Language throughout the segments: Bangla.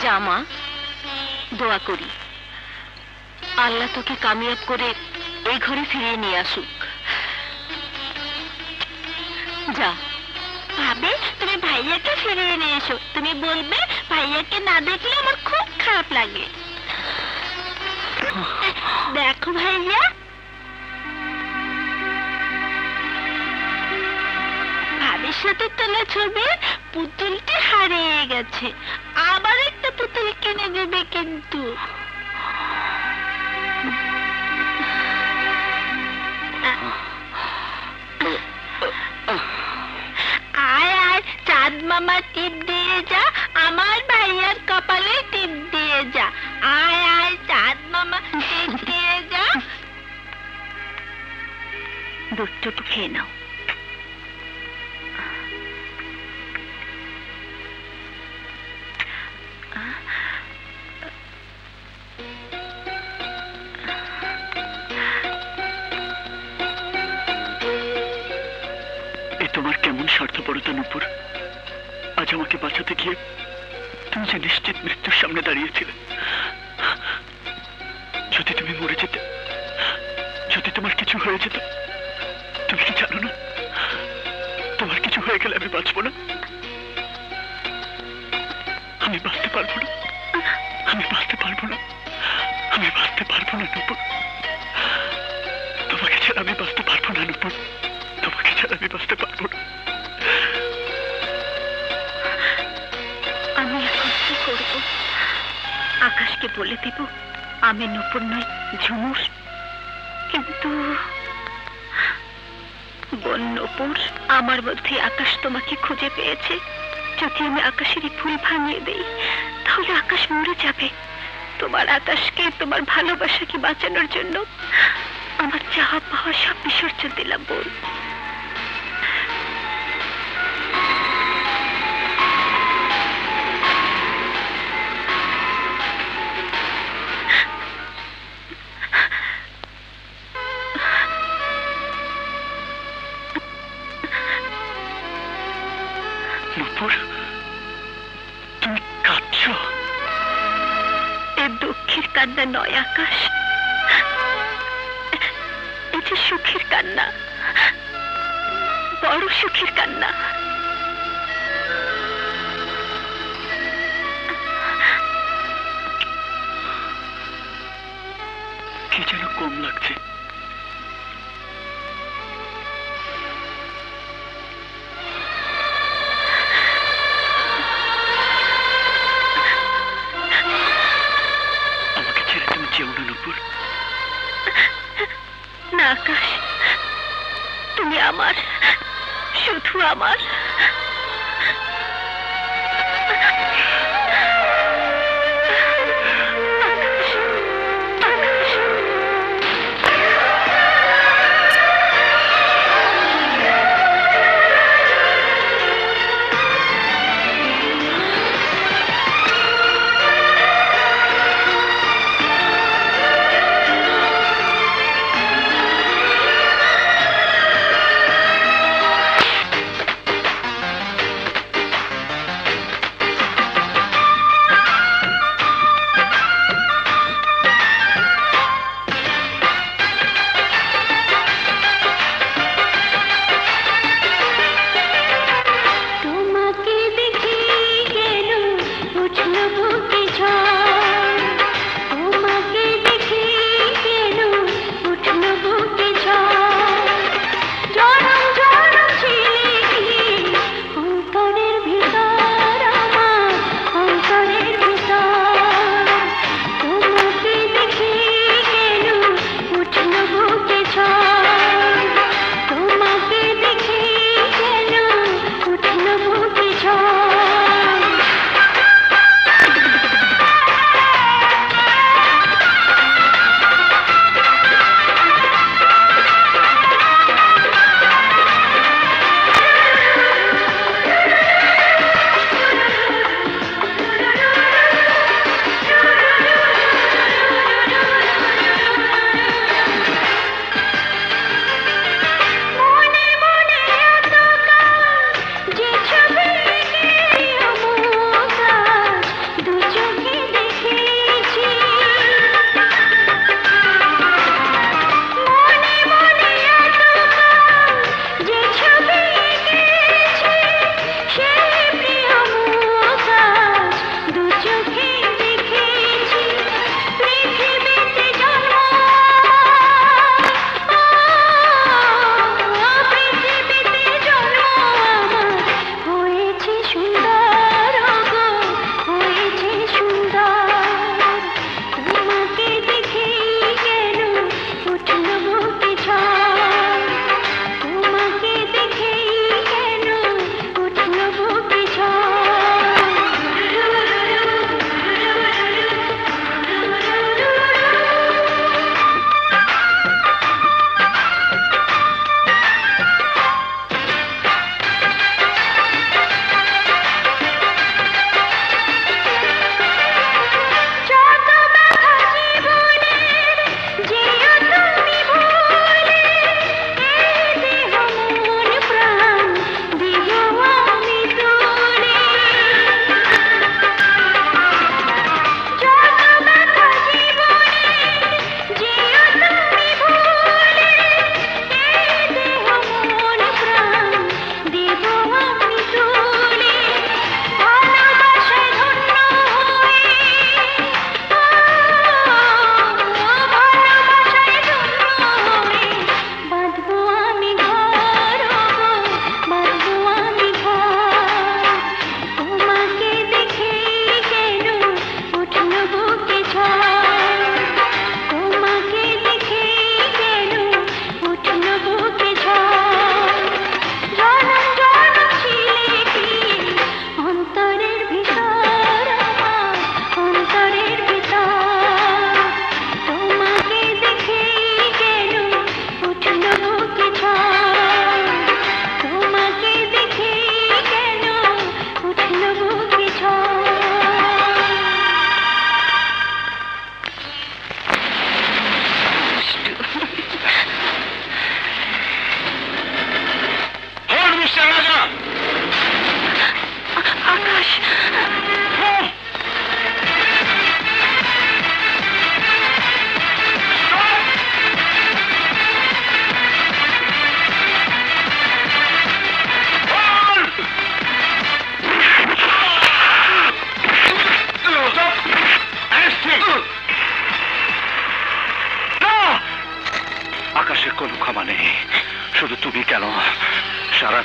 জামা দোয়া করি আল্লাহ তোকে কামিয়াব করে এই ঘরে ফিরিয়ে নিয়ে আসুক। যা ভাবে তুমি ভাইয়াকে ফিরিয়ে নিয়ে এসো। তুমি বলবে ভাইয়াকে না দেখলে আমার খুব খারাপ লাগে। দেখো ভাইয়া, ভাবির সাথে তোলা ছবির পুতুলটি হারিয়ে গেছে। আবার একটা পুতুল কিনে দেবে কিন্তু। আয় আয় চাঁদ মামা টিপ দিয়ে যা, আমার ভাইয়ার কপালে টিপ দিয়ে যা। আয় আয় চাঁদ মামা টিপ দিয়ে যা। দুধটুকু খেয়ে নাও। তোমার কেমন স্বার্থপরতা নূপুর, আজ আমাকে বাঁচাতে গিয়ে তুমি যে নিশ্চিত মৃত্যুর সামনে দাঁড়িয়েছিলে। যদি তুমি মরে যেতে, যদি তোমার কিছু হয়ে যেত, তুমি কি জানো না তোমার কিছু হয়ে গেলে আমি বাঁচবো না, আমি বাঁচতে পারবো না, আমি বাঁচতে পারবো না, আমি বাঁচতে পারবো না নূপুর, তোমাকে ছাড়া আমি বাঁচতে পারবো না নূপুর, তোমাকে ছাড়া আমি বাঁচতে পারবো না। আমি এখন কি করবো? আকাশকে বলে দেব আমি নূপুর নই, ঝুমুর। কিন্তু বোন নূপুর, আমার মধ্যে আকাশ তোমাকে খুঁজে পেয়েছে। যদি আমি আকাশের ফুল ভাঙিয়ে দেই তাহলে আকাশ মরে যাবে। তোমার আকাশকে, তোমার ভালোবাসাকে বাঁচানোর জন্য আমার চাহা পাওয়া সব বিসর্জন দিলাম বোন। নূপুর, তুমি কাঁদছ? এ দুঃখের কান্না নয় আকাশ, এ যে সুখের কান্না, বড় সুখের কান্না। কি যেন কম লাগছে। না আকাশ, তুমি আমার, শুধু আমার।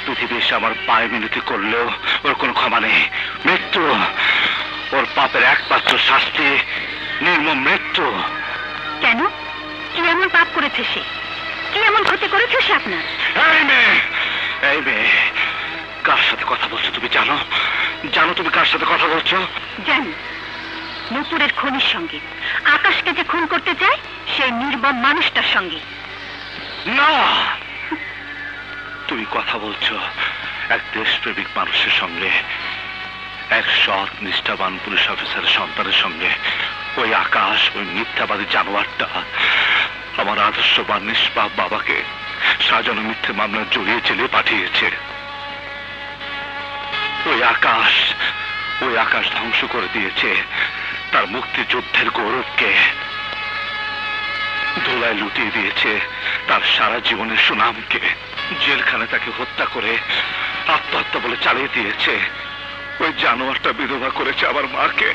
পৃথিবী এসে আমার পায়ে মিনতি করলেও ওর কোনো ক্ষমা নেই। মৃত্যু ওর পাপের একমাত্র শাস্তি, নির্মম মৃত্যু। কেন? কি এমন পাপ করেছে সে? কি এমন ক্ষতি করেছে সে আপনার? এই মেয়ে কার সাথে কথা বলছো তুমি জানো? জানো তুমি কার সাথে কথা বলছো? জানি, নূপুরের খুনির সঙ্গে। আকাশকে যে খুন করতে চায় সেই নির্মম মানুষটার সঙ্গে। না, তুমি কথা বলছো এক দেশপ্রেমিক মানুষের সঙ্গে, এক সৎ নিষ্ঠাবান পুলিশ অফিসারের সন্তানের সঙ্গে। ওই আকাশ, ওই মিথ্যাবাদী জানোয়ারটা আমার আদর্শবান নিষ্পাপ বাবাকে সাজানো মিথ্যে মামলা জড়িয়ে জেলে পাঠিয়েছে। ওই আকাশ ধ্বংস করে দিয়েছে তার মুক্তিযুদ্ধের গৌরবকে, ধুলায় লুটিয়ে দিয়েছে তার সারা জীবনের সুনামকে। জেলখানে তাকে হত্যা করে আত্মহত্যা বলে চালিয়ে দিয়েছে। ওই জানোয়ারটা বিধবা করেছে আমার মাকে,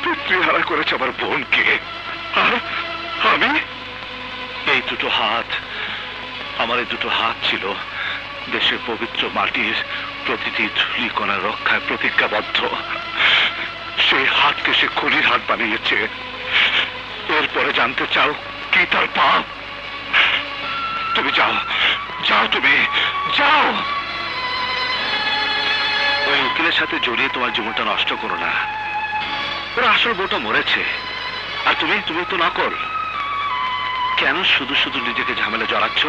পিতৃহারা করেছে আমার বোনকে। আর আমি এই দুটো হাত, আমার এই দুটো হাত ছিল দেশের পবিত্র মাটির প্রতিটি ধূলিকণা রক্ষায় প্রতিজ্ঞাবদ্ধ। সেই হাতকে সে খুনির হাত বানিয়েছে। এরপরে জানতে চাও কি তার পাপ? তুমি যাও, যাও, তুমি যাও। ওই উকিলের সাথে জড়িয়ে তোমার জীবনটা নষ্ট করো না। ওরা আসল বউটা মরেছে, আর তুমি তো নকল। কেন শুধু শুধু নিজেকে ঝামেলা জড়াচ্ছ?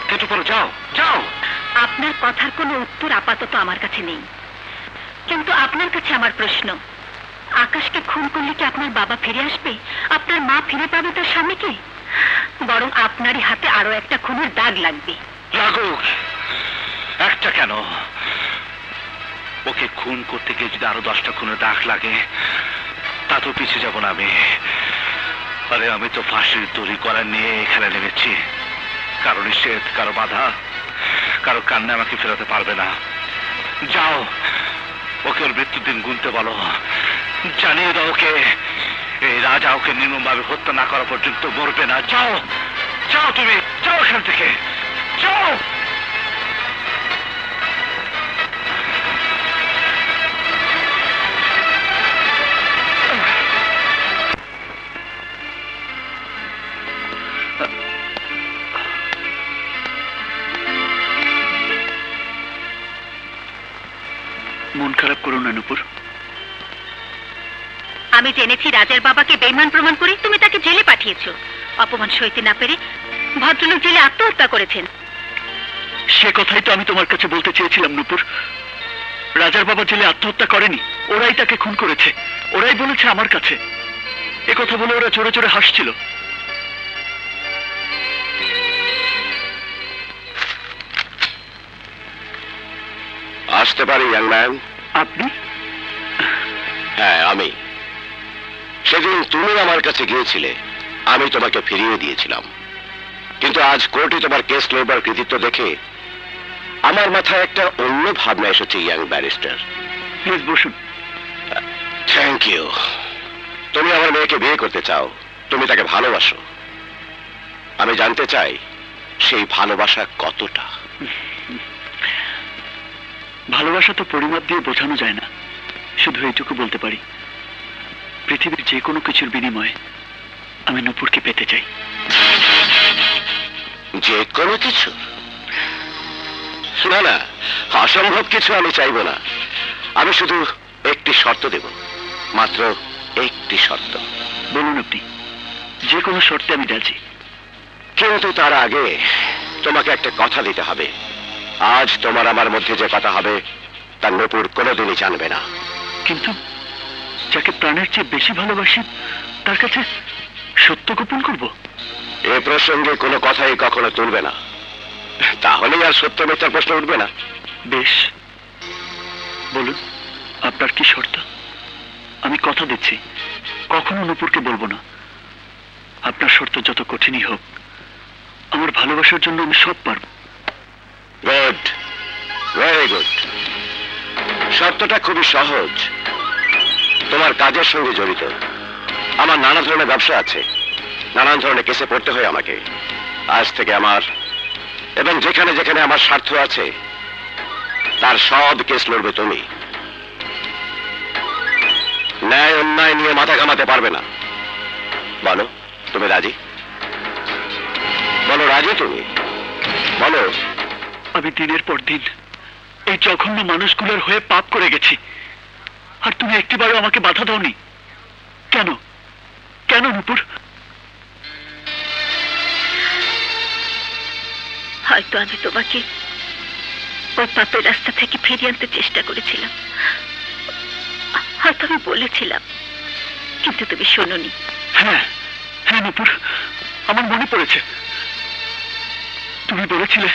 কেটে পড়ো, যাও যাও। আপনার কথার কোনো উত্তর আপাতত আমার কাছে নেই, কিন্তু আপনার কাছে আমার প্রশ্ন, আকাশকে খুন করলে কি আপনার বাবা ফিরে আসবে? আপনার মা ফিরে পাবে তার স্বামীকে? বরং আপনারই হাতে আরো একটা খুনের দাগ লাগবে। লাগুক, একটা কেন, ওকে খুন করতে গিয়ে যদি আরো 10টা খুনের দাগ লাগে তাতেও পিছিয়ে যাব না আমি। আরে আমি তো ফাঁসির দড়ি করা নিয়ে এখানে নেমেছি। কারো নিষেধ, কারো বাধা, কারো কান্না আমাকে ফেরাতে পারবে না। যাও, ওকে ওর মৃত্যুর দিন গুনতে বলো। জানিয়ে দাও ওকে এই রাজা ওকে নির্মমভাবে হত্যা না করা পর্যন্ত মরবে না। যাও যাও, তুমি যাও এখান থেকে, যাও। মন খারাপ করো না নূপুর। আমি জেনেছি রাজার বাবাকে বেঈমান প্রমাণ করে তুমি তাকে জেলে পাঠিয়েছো। অপমান সইতে না পেরে ভদ্রলোক জেলে আত্মহত্যা করেছেন। সে কথাই তো আমি তোমার কাছে বলতে চেয়েছিলাম নূপুর। রাজার বাবা জেলে আত্মহত্যা করেনি, ওরাই তাকে খুন করেছে। ওরাই বলেছে আমার কাছে। এ কথা বলে ওরা জোরে জোরে হাসছিল। আসতে পারি ইয়াং ম্যান? আপনি? হ্যাঁ, আমি। সেদিন তুমি আমার কাছে গিয়েছিলে, আমি তোমাকে ফিরিয়ে দিয়েছিলাম। কিন্তু আজ কোর্টে তোমার কেস লড়বার কৃতিত্ব দেখে আমার মাথায় একটা অন্য ভাবনা এসেছে ইয়াং ব্যারিস্টার। প্লিজ বসুন। Thank you. তুমি আমার মেয়েকে বিয়ে করতে চাও, তুমি তাকে ভালোবাসো। আমি জানতে চাই সেই ভালোবাসা কতটা। ভালোবাসা তো পরিমাপ দিয়ে বোঝানো যায় না। শুধু এইটুকু বলতে পারি, পৃথিবীর যে কোনো কিছুর বিনিময়ে আমি নূপুরকে পেতে চাই। যে কোনো কিছু? না না, অসম্ভব কিছু আমি চাইব না। আমি শুধু একটি শর্ত দেব, মাত্র একটি শর্ত। বলুন আপনি, যে কোনো শর্তে আমি রাজি। কিন্তু তার আগে তোমাকে একটা কথা দিতে হবে। আজ তোমার আমার মধ্যে যে কথা হবে তা নূপুর কোনোদিনই জানবে না। কিন্তু যাকে প্রাণের চেয়ে বেশি ভালোবাসি তার কাছে সত্য গোপন করব? এ প্রসঙ্গে কোনো কথাই কখনো তুলবে না, তাহলেই আর সত্য মিথ্যার প্রশ্ন উঠবে না। বেশ, বলুন আপনার কি শর্ত? আমি কথা দিচ্ছি কখনো নূপুরকে বলবো না। আপনার শর্ত যত কঠিনই হোক, আমার ভালোবাসার জন্য আমি সব পারব। Good, very good. শর্তটা খুবই সহজ। তোমার কাজের সঙ্গে জড়িত। আমার নানা ধরনের ব্যবসা আছে, নানান ধরনের কেসে পড়তে হয় আমাকে। আজ থেকে আমার এবং যেখানে যেখানে আমার স্বার্থ আছে তার সব কেস লড়বে তুমি। ন্যায় অন্যায় নিয়ে মাথা ঘামাতে পারবে না। বলো, তুমি রাজি? বলো রাজি তুমি? বলো। আমি দিনের পর দিন এই জঘন্য মানুষগুলোর হয়ে পাপ করে গেছি, আর তুমি একটিবারও আমাকে বাধা দাওনি। কেন? কেন নূপুর? হয়তো আমি তোমাকে ওই পাপের রাস্তা থেকে ফিরিয়ে আনতে চেষ্টা করেছিলাম, হয়তো আমি বলেছিলাম, কিন্তু তুমি শোনোনি। হ্যাঁ হ্যাঁ নূপুর, আমার মনে পড়েছে। তুমি বলেছিলে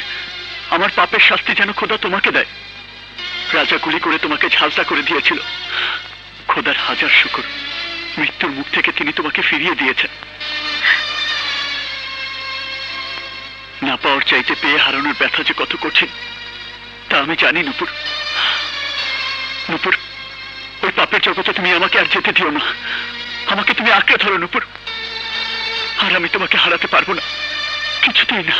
আমার পাপের শাস্তি যেন খোদা তোমাকে দেয়। রাজা গুলি করে তোমাকে ঝালসা করে দিয়েছিল। খোদার হাজার শুকর, মৃত্যুর মুখ থেকে তিনি তোমাকে ফিরিয়ে দিয়েছেন। না পাওয়ার চাইতে পেয়ে হারানোর ব্যথা যে কত কঠিন তা আমি জানি নূপুর। নূপুর, ওই পাপের জগতে তুমি আমাকে আর যেতে দিও না। আমাকে তুমি আঁকড়ে ধরো নূপুর, আর আমি তোমাকে হারাতে পারবো না, কিছুতেই না।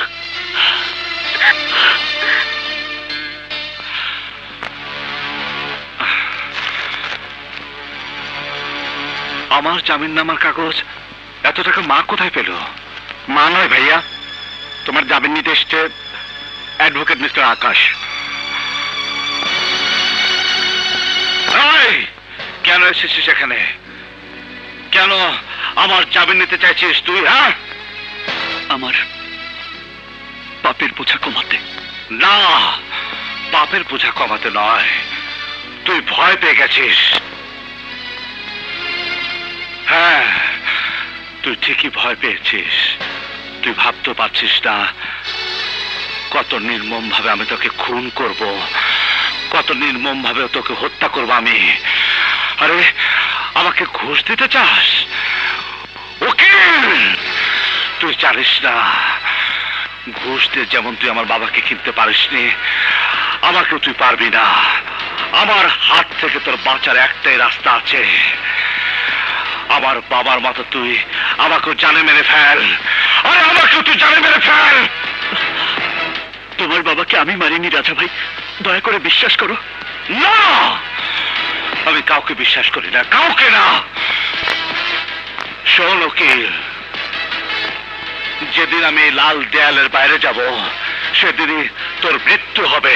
আমার জামিন নামার কাগজ এত টাকা মা কোথায় পেল? মা নয় ভাইয়া, তোমার জামিন নিতে এসছে অ্যাডভোকেট মিস্টার আকাশ। কেন এসেছিস এখানে? কেন আমার জামিন নিতে চাইছিস তুই? হ্যাঁ, আমার পাপের বোঝা কমাতে। না, পাপের বোঝা কমাতে নয়, তুই ভয় পেয়ে গেছিস। হ্যাঁ, তুই ঠিকই ভয় পেয়েছিস। তুই ভাবতে পারছিস না কত নির্মম ভাবে আমি তোকে খুন করব, কত নির্মম ভাবে তোকে হত্যা করব আমি। আরে আমাকে ঘুষ দিতে চাস? উকিল, তুই জানিস না ঘুষ দিয়ে যেমন তুই আমার বাবাকে কিনতে পারিসনি, আমাকেও তুই পারবি না। আমার হাত থেকে তোর বাঁচার একটাই রাস্তা আছে, আমার বাবার মতো তুই আমাকেও জানে মেরে ফেল। আরে আমাকেও তুই জানে মেরে ফেল। তোমার বাবাকে আমি মারিনি রাজা ভাই, দয়া করে বিশ্বাস করো। না, আমি কাউকে বিশ্বাস করি না, কাউকে না। শোন উকিল, যেদিন আমি লাল দেয়ালের বাইরে যাব সেদিনই তোর মৃত্যু হবে।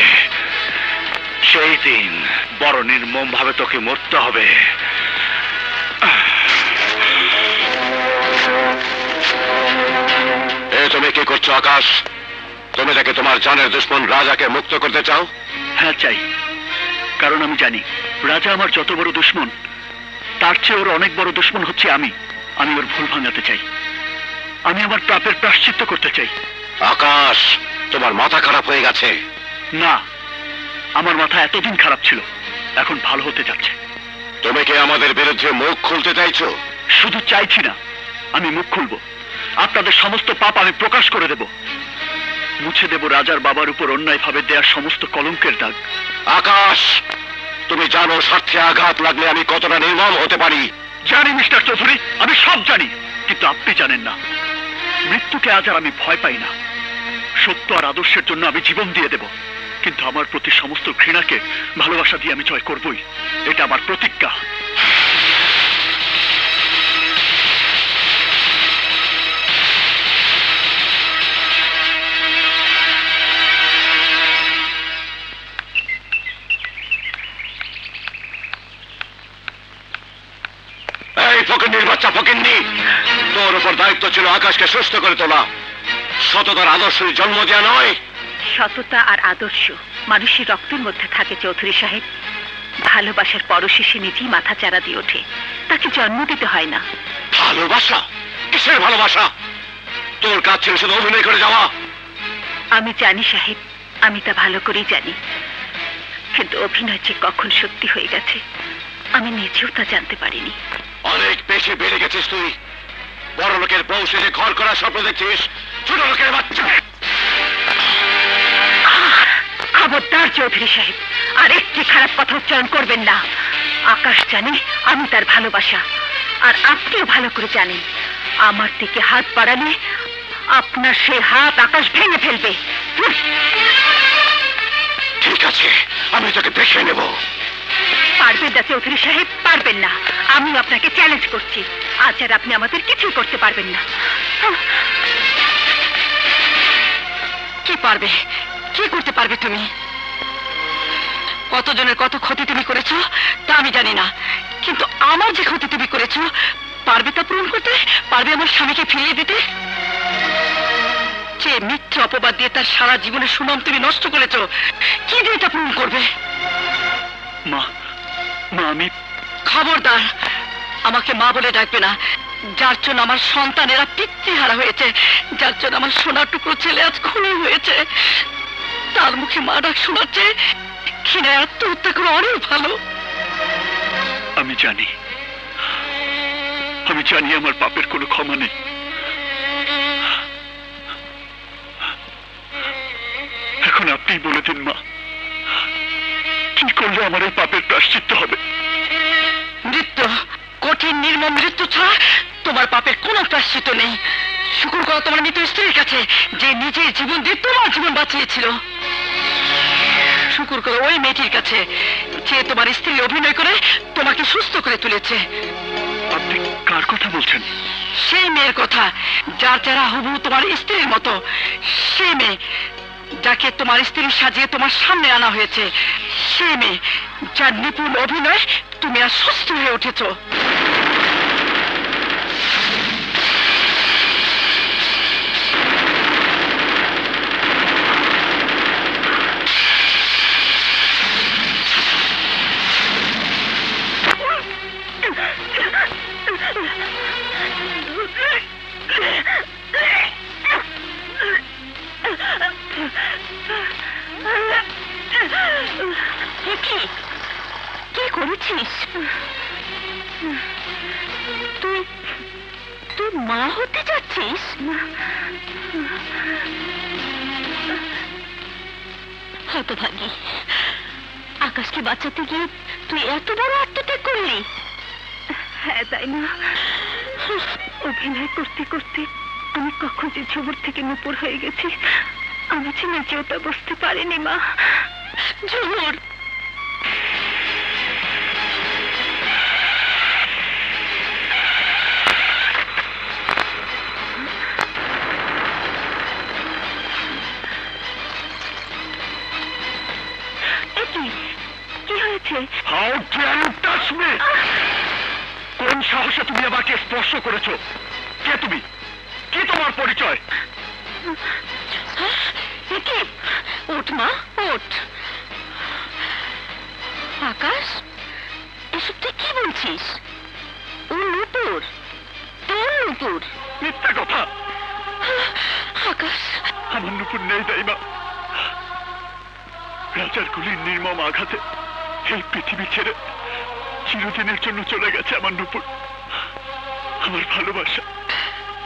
সেই দিন বড় নির্মম ভাবে তোকে মরতে হবে। তুমি কি করছো আকাশ? তুমি নাকি তোমার জানের দুশ্মন রাজাকে মুক্ত করতে চাও? হ্যাঁ চাই, কারণ আমি জানি রাজা আমার যত বড় দুশ্মন তার চেয়ে ওর অনেক বড় দুশ্মন হচ্ছে আমি। আমি ওর ভুল ভাঙাতে চাই, আমি আমার পাপের প্রায়শ্চিত্ত করতে চাই। আকাশ, তোমার মাথা খারাপ হয়ে গেছে। না, আমার মাথা এতদিন খারাপ ছিল, এখন ভালো হতে যাচ্ছে। তুমি কি আমাদের বিরুদ্ধে মুখ খুলতে চাইছো? শুধু চাইছি না, আমি মুখ খুলব। আপনাদের সমস্ত পাপ আমি প্রকাশ করে দেব, মুছে দেব রাজার বাবার উপর অন্যায়ভাবে দেয়া সমস্ত কলঙ্কের দাগ। আকাশ, তুমি জানো স্বার্থে আঘাত লাগলে আমি কতটা নির্মম হতে পারি? জানি মিস্টার চৌধুরী, আমি সব জানি, কিন্তু আপনি জানেন না। মৃত্যুকে আজ আর আমি ভয় পাই না। সত্য আর আদর্শের জন্য আমি জীবন দিয়ে দেব, কিন্তু আমার প্রতি সমস্ত ঘৃণাকে ভালোবাসা দিয়ে আমি জয় করবই, এটা আমার প্রতিজ্ঞা। ফকিন্নির বাচ্চা ফকিন্নি, তোর উপর দায়িত্ব ছিল আকাশকে সুস্থ করে তোলা, সততার আদর্শের জন্ম দেওয়া নয়। সততা আর আদর্শ মানুষের রক্তের মধ্যে থাকে চৌধুরী সাহেব। ভালোবাসার পরশেষে নিজেই মাথা চারা দিয়ে ওঠে, তাকে জন্ম দিতে হয় না। ভালোবাসা? কিসের ভালোবাসা? তোর কাজ ছিল শুধু অভিনয় করে যাওয়া। আমি জানি সাহেব, আমি তা ভালো করেই জানি, কিন্তু অভিনয় যে কখন সত্যি হয়ে গেছে আমি নিজেও তা জানতে পারিনি। অনেক বেশি বেড়ে গেছিস তুই। বড় লোকের বউ সেজে ঘর করার স্বপ্ন দেখছিস, ছোট লোকের বাচ্চা। খবরদার চৌধুরী সাহেব, আর একটি খারাপ কথা উচ্চারণ করবেন না। আকাশ জানে আমি তার ভালোবাসা, আর আপনিও ভালো করে জানেন আমার দিকে হাত বাড়ালে আপনার সেই হাত আকাশ ভেঙে ফেলবে। ঠিক আছে, আমি তোকে দেখে নেব। পারবেন না চৌধুরী সাহেব, পারবেন না। আমি আপনাকে চ্যালেঞ্জ করছি, আজ আর আপনি আমাদের কিছুই করতে পারবেন না। কি পারবে, কি করতে পারবে তুমি? কতজনের কত ক্ষতি তুমি করেছো তা আমি জানি না, কিন্তু আমার যে ক্ষতি তুমি করেছো পারবে তা পূরণ করতে? পারবে আমার স্বামীকে ফিরিয়ে দিতে? যে মিথ্যে অপবাদ দিয়ে তার সারা জীবনের সুনাম তুমি নষ্ট করেছো, কি দিয়ে তা পূরণ করবে? মা, মা আমি... খবরদার, আমাকে মা বলে ডাকবে না। যার জন্য আমার সন্তানেরা পিতৃহারা হয়েছে, যার জন্য আমার সোনার টুকরো ছেলে আজ খুনি হয়েছে, তার মুখে মা ডাক শোনাচ্ছে ঘৃণায় আত্মহত্যা করে অনেক ভালো। আমি জানি আমার পাপের কোনো ক্ষমা নেই। এখন আপনি বলে দিন মা, কি করলে আমার এই পাপের প্রায়শ্চিত্ত হবে? মৃত্যু, কঠিন নির্মম মৃত্যু ছাড়া তোমার পাপের কোনো প্রায়শ্চিত্ত নেই। শুকর করো তোমার মৃত স্ত্রীর কাছে, যে নিজের জীবন দিয়ে তোমার জীবন বাঁচিয়েছিল। শুকর করো ওই মেয়েটির কাছে, যে তোমার স্ত্রী অভিনয় করে তোমাকে সুস্থ করে তুলেছে। আপনি কার কথা বলছেন? সেই মেয়ের কথা, যার চেহারা হুবহু তোমার স্ত্রীর মতো। সেই মেয়ে যাকে তোমার স্ত্রী সাজিয়ে তোমার সামনে আনা হয়েছে। সেই মেয়ে যার নিপুণ অভিনয় তুমি আর সুস্থ হয়ে উঠেছো। কি করেছিস তুই? তুই মা হতে যাচ্ছিস? হতভাগী, আকাশকে বাঁচাতে গিয়ে তুই এত বড় আত্মত্যাগ করলি? হ্যাঁ, তাই না? অভিনয় করতে করতে আমি কখন যে ঝুমুর থেকে নুপুর হয়ে গেছি আমি যে নিজেও তা বুঝতে পারিনি মা। ঝুমুর, কি হয়েছে? How dare you touch me? কোন সাহসে তুমি আমাকে স্পর্শ করেছো? কে তুমি? কি তোমার পরিচয়? কি? ওঠ মা, ওঠ। আকাশ, এসব তুই কি বলছিস? ও নূপুর, তোর নূপুর। মিথ্যে কথা। আকাশ, আমার নূপুর নেই দাইমা। রাজার গুলির নির্মম আঘাতে এই পৃথিবী ছেড়ে চিরদিনের জন্য চলে গেছে আমার নূপুর, আমার ভালোবাসা।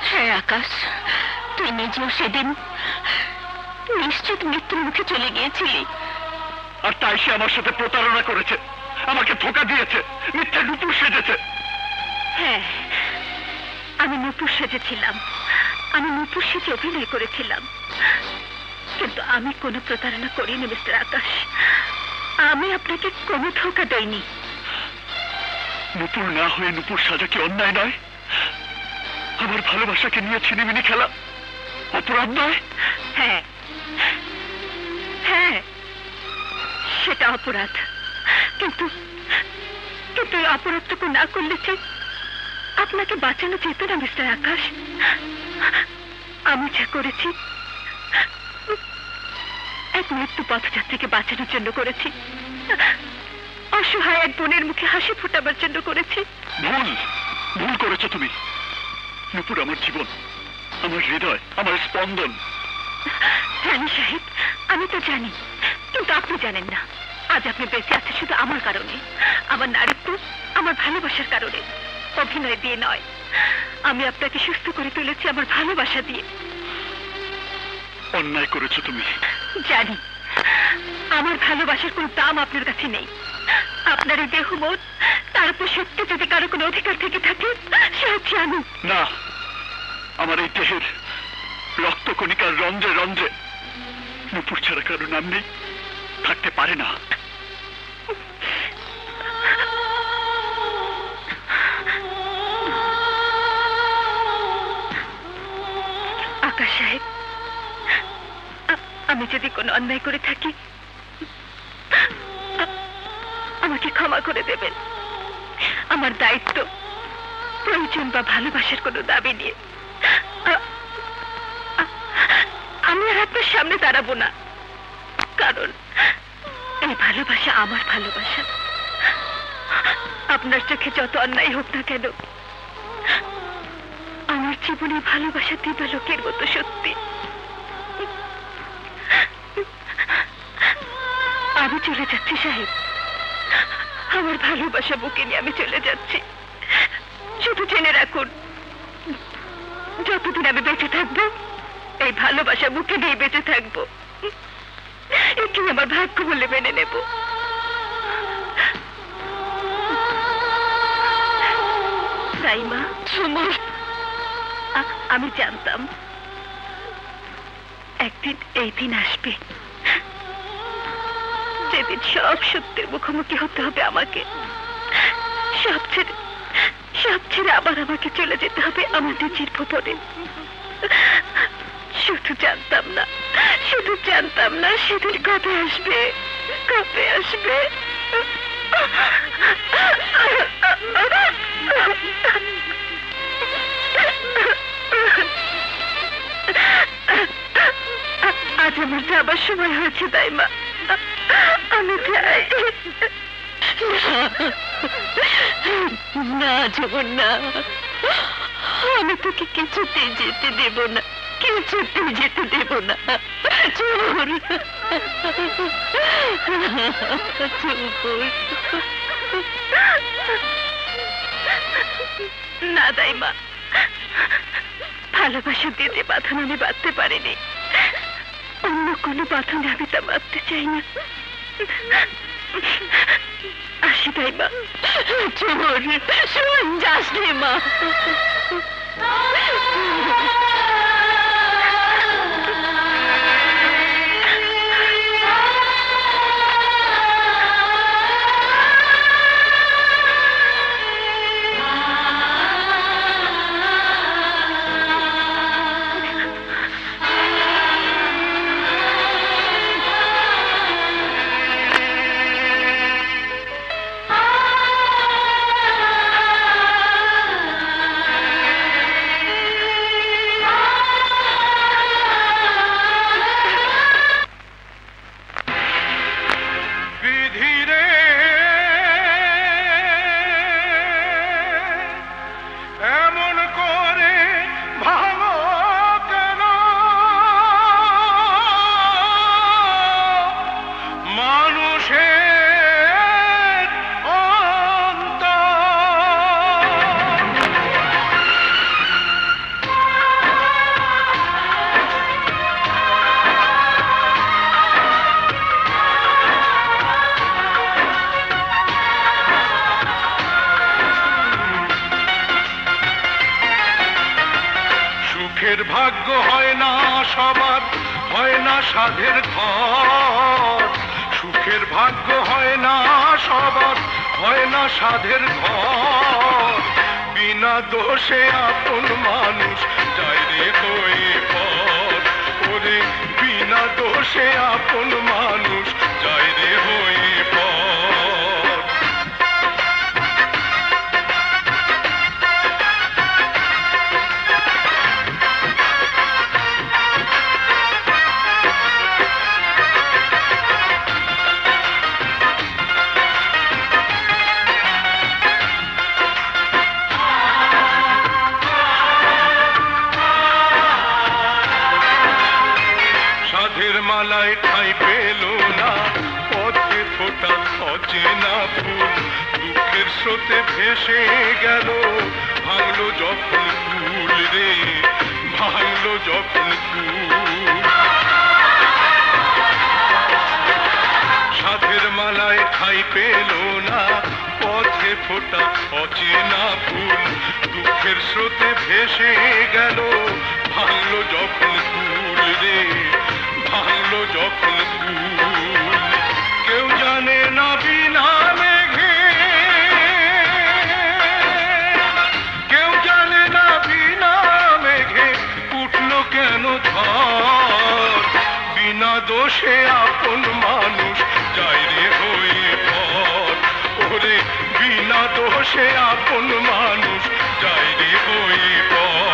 হ্যাঁ আকাশ, তুই নিজেও সেদিন নিশ্চিত মৃত্যুর মুখে চলে গিয়েছিলি। আর তাই সে আমার সাথে প্রতারণা করেছে, আমাকে ধোঁকা দিয়েছে, মিথ্যে নূপুর সেজেছে। হ্যাঁ, আমি নূপুর সেজেছিলাম, আমি নূপুর সেজে অভিনয় করেছিলাম, কিন্তু আমি কোনো প্রতারণা করিনি মিস্টার আকাশ। আমি আপনাকে কোনো ধোঁকা দেইনি। নূপুর না হয়ে নূপুর সাজা কি অন্যায় নয়? আমার ভালোবাসাকে নিয়ে ছিনিমিনি খেলা অপরাধ নয়? হ্যাঁ হ্যাঁ, সেটা অপরাধ, কিন্তু কিন্তু অপরাধটুকু না করলে যে আপনাকে বাঁচানো যেত না মিস্টার আকাশ। আমি যা করেছি এক মৃত্যু পথযাত্রীকে বাঁচানোর জন্য করেছি, অসহায় এক বোনের মুখে হাসি ফোটাবার জন্য করেছি। ভুল, ভুল করেছো তুমি। নূপুর আমার জীবন, আমার হৃদয়, আমার স্পন্দন। জানি সাহেব, আমি তো জানি, কিন্তু আপনি জানেন না। আজ আপনি বেঁচে আছেন শুধু আমার কারণে, আমার নারীত্ব, আমার ভালোবাসার কারণে, অভিনয় দিয়ে নয়। আমি আপনাকে সুস্থ করে তুলেছি আমার ভালোবাসা দিয়ে। অন্যায় করেছো তুমি। জানি, আমার ভালোবাসার কোনো দাম আপনার কাছে নেই। আপনার এই দেহ মন, তার উপর সত্যি যদি কারো কোনো অধিকার থেকে থাকে সে হচ্ছে আমি। না, আমার এই দেহের রক্তকণিকার রন্ধ্রে রন্ধ্রে নূপুর ছাড়া কারো নাম নেই, থাকতে পারে না। যদি কোনো অন্যায় করে থাকি আমাকে ক্ষমা করে দেবেন। আমার দায়িত্ব, প্রয়োজন বা ভালোবাসার কোনো দাবি নিয়ে আমি আর আপনার সামনে দাঁড়াবো না, কারণ এই ভালোবাসা আমার ভালোবাসা। আপনার চোখে যত অন্যায় হোক না কেন, আমার জীবনে ভালোবাসা দিবালোকের মতো সত্যি। আমি চলে যাচ্ছি সাহেব, আমার ভালোবাসা বুকে নিয়ে আমি চলে যাচ্ছি। শুধু জেনে রাখুন, যতদিন আমি বেঁচে থাকবো এই ভালোবাসা বুকে নিয়ে বেঁচে থাকবো। একে আমার ভাগ্য বলে মেনে নেব। সাইমা, আমি জানতাম একদিন এই দিন আসবে যেদিন সব সত্যের মুখোমুখি হতে হবে আমাকে। সব ছেড়ে আবার আমাকে চলে যেতে হবে আমাদের চিরভুবনে। শুধু জানতাম না সেদিন কবে আসবে। আজ আমার যাবার সময় হয়েছে দাইমা, আমি যাই। না জীবন না, আমি তোকে কিছুতেই যেতে দেব না, কিছুতেই যেতে দেব না। না দাইমা, ভালোবাসা দিয়ে যে বাঁধন আমি বাঁধতে পারিনি, অন্য কোনো বাঁধনে আমি তা বাঁধতে চাই না। আসি দাইমা। শোন, যাস রে মা। ভাগ্য হয় না সবার, হয় না সাধের ঘর। সুখের ভাগ্য হয় না সবার, হয় না সাধের ঘর। বিনা দোষে আপন মানুষ যায় রে হয়ে পর। ওরে বিনা দোষে আপন মানুষ যায় রে হয়ে পর। মালায় ঠাঁই পেল না, পথে ফোটা অচেনা ফুল। দুঃখের স্রোতে ভেসে গেল, ভাঙলো যখন ফুল রে, ভাঙলো যখন ফুল। সাধের মালায় ঠাঁই পেল না, পথে ফোটা অচেনা ফুল। দুঃখের স্রোতে ভেসে গেল, ভাঙলো যখন ফুল রে, ভাঙলো যখন ফুল। কেউ জানে না বিনা মেঘে, কেউ জানে না বিনা মেঘে উঠলো কেন ঝড়। বিনা দোষে আপন মানুষ যায় রে হয়ে পর। ওরে বিনা দোষে আপন মানুষ যায় রে হয়ে পর।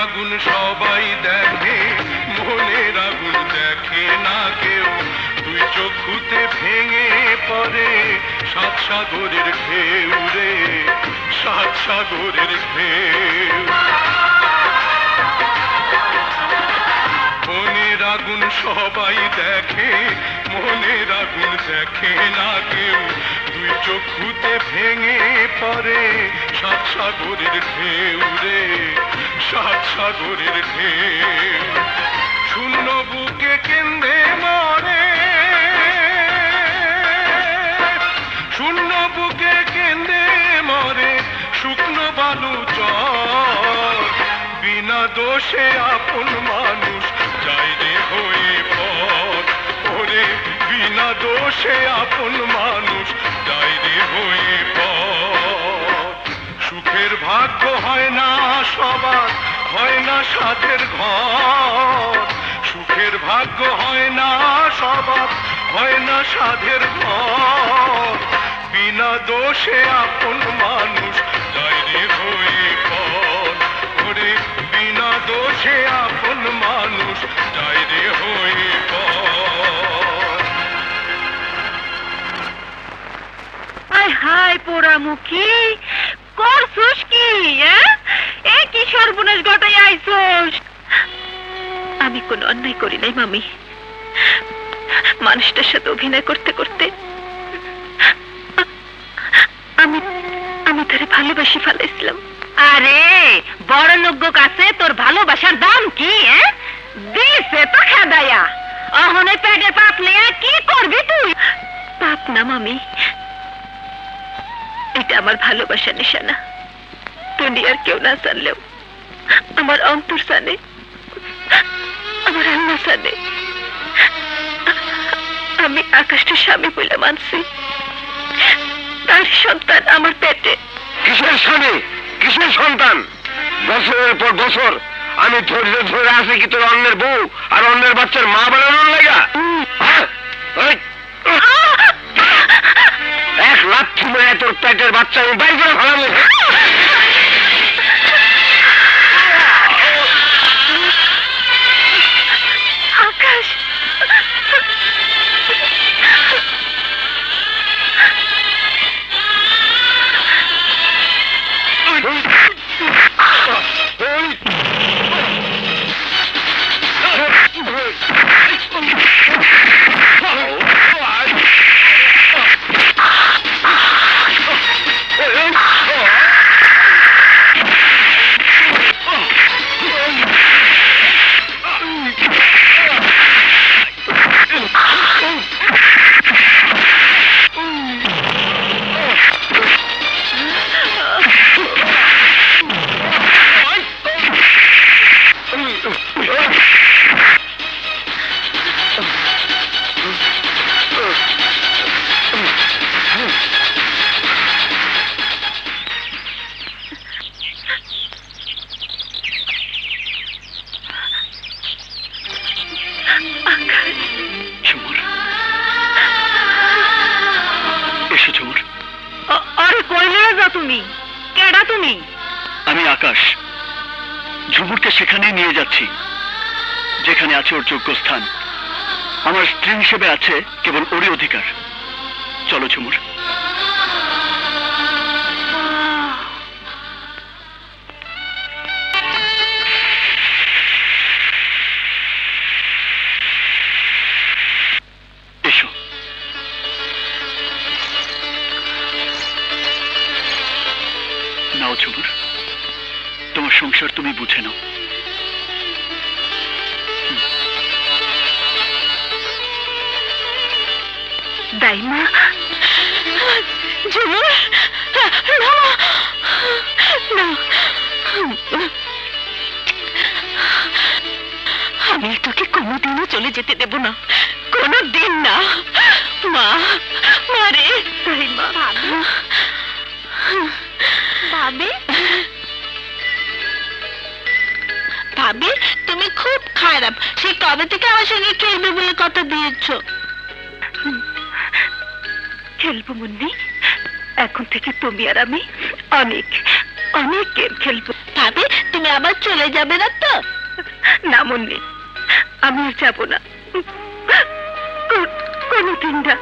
আগুন সবাই দেখে, মনের আগুন দেখে না কেউ। দুই চক্ষুতে ভেঙে পড়ে সাত সাগরের ঢেউ রে, সাত সাগরের ঢেউ। মনের আগুন সবাই দেখে, মনের আগুন দেখে না কেউ। দুই চক্ষুতে ভেঙে পড়ে সাত সাগরের ঢেউ রে, সাত সাগরের ঢেউ। শূন্য বুকে কেন্দ্রে মরে, শূন্য বুকে কেন্দ্রে মরে শুকনো বালু চর। বিনা দোষে আপন মানুষ যায় রে হয়ে পর। ওরে বিনা দোষে আপন মানুষ যায় রে হয়ে পর। সুখের ভাগ্য হয় না সবার, হয় না সাধের ঘর। সুখের ভাগ্য হয় না সবার, হয় না সাধের ঘর। বিনা দোষে আপন মানুষ যায় রে হয়ে পর। ওরে বিনা দোষে আপন মানুষ যায় রে হয়ে পর। আয় হায় পোড়ামুখী, করছস কি? এ কি সর্বনাশ ঘটাই আইছস? আমি কোন অন্যায় করি নাই মামি। মানুষটার সাথে অভিনয় করতে করতে আমি তারে ভালোবাসি ফেলাইছিলাম। আরে বড় লোক কাছে তোর ভালোবাসার দাম কি? দিছে তো খেদাইয়া, অহনে পেটে পাপ নিয়ে কি করবি তুই? পাপ না মামি, এটা আমার ভালোবাসার নিশানা। দুনিয়ার কেউ না জানলেও আমার অন্তর জানে, আমার আল্লাহ জানে। আমি আকাশটা স্বামী বলে মানছি, তার সন্তান আমার পেটে। কিসের স্বামী, কিসের সন্তান? বছরের পর বছর আমি ধৈর্য ধরে আছি কি তোর অন্যের বউ আর অন্যের বাচ্চার মা বানানোর লাগা? এক লাথি মেরে তোর পেটের বাচ্চা আমি বাইর করে ফেলাবো। আকাশ, আমি আকাশ, ঝুমুরকে সেখানে নিয়ে যাচ্ছি যেখানে আছে ওর যোগ্য স্থান। আমার স্ত্রী হিসেবে আছে কেবল ওরই অধিকার। চলো ঝুমুর। এসো। নাও ঝুমুর, তোমার সংসার তুমি বুঝে নাও। দাইমা, ঝুমুর, না, আমি তোকে কোনোদিনও চলে যেতে দেব না, কোনোদিন না। মা, মারে দাইমা। ভাবি, ভাবি তুমি খুব খারাপ। সে কবে থেকে আমার সঙ্গে খেলবে বলে কথা দিয়েছো? খেলবো মুন্নি, এখন থেকে তুমি আর আমি অনেক অনেক গেম খেলবো। ভাবি তুমি আবার চলে যাবে না তো? না মুন্নি, আমি আর যাবো না, কোনোদিন না।